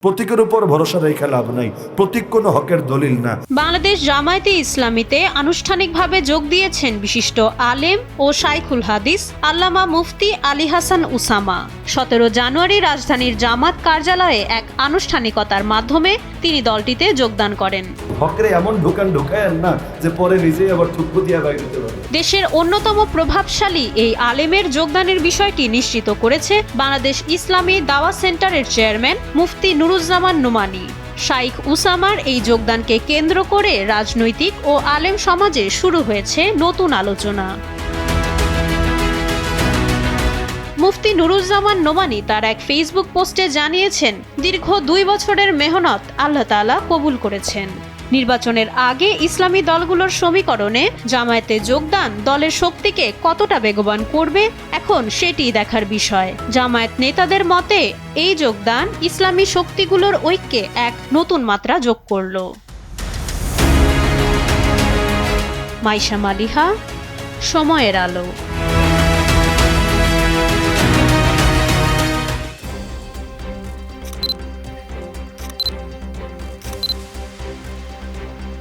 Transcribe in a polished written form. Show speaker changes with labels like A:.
A: প্রতীকের উপর ভরসা রেখে লাভ নাই, প্রতীক কোনো হকের দলিল না।
B: বাংলাদেশ জামায়াতে ইসলামীতে আনুষ্ঠানিকভাবে যোগ দিয়েছেন বিশিষ্ট আলেম ও শাইখুল হাদিস আল্লামা মুফতি আলী হাসান উসামা। 17 জানুয়ারি রাজধানীর জামাত কার্যালয়ে এক আনুষ্ঠানিকতার মাধ্যমে তিনি দলটিতে যোগদান করেন।
A: হকের এমন ঢুকায়েন না যে পরে নিজেই আবার থুকু দিয়ে বাইরে দিতে পারে।
B: দেশের অন্যতম প্রভাবশালী এই আলেমের যোগদানের বিষয়টি নিশ্চিত করেছে বাংলাদেশ ইসলামী দাওয়া সেন্টারের চেয়ারম্যান মুফতি নুরুজ্জামান নোমানী। শাইখ উসামার এই যোগদানকে কেন্দ্র করে রাজনৈতিক ও আলেম সমাজে শুরু হয়েছে নতুন আলোচনা। মুফতি নুরুজ্জামান নোমানী তার এক ফেসবুক পোস্টে জানিয়েছেন, দীর্ঘ 2 বছরের মেহনত আল্লাহ তাআলা কবুল করেছেন। নির্বাচনের আগে ইসলামী দলগুলোর সমীকরণে জামায়াতে যোগদান দলের শক্তিকে কতটা বেগবান করবে, এখন সেটিই দেখার বিষয়। জামায়াত নেতাদের মতে এই যোগদান ইসলামী শক্তিগুলোর ঐক্যে এক নতুন মাত্রা যোগ করল। মাইশা মালিহা, সময়ের আলো।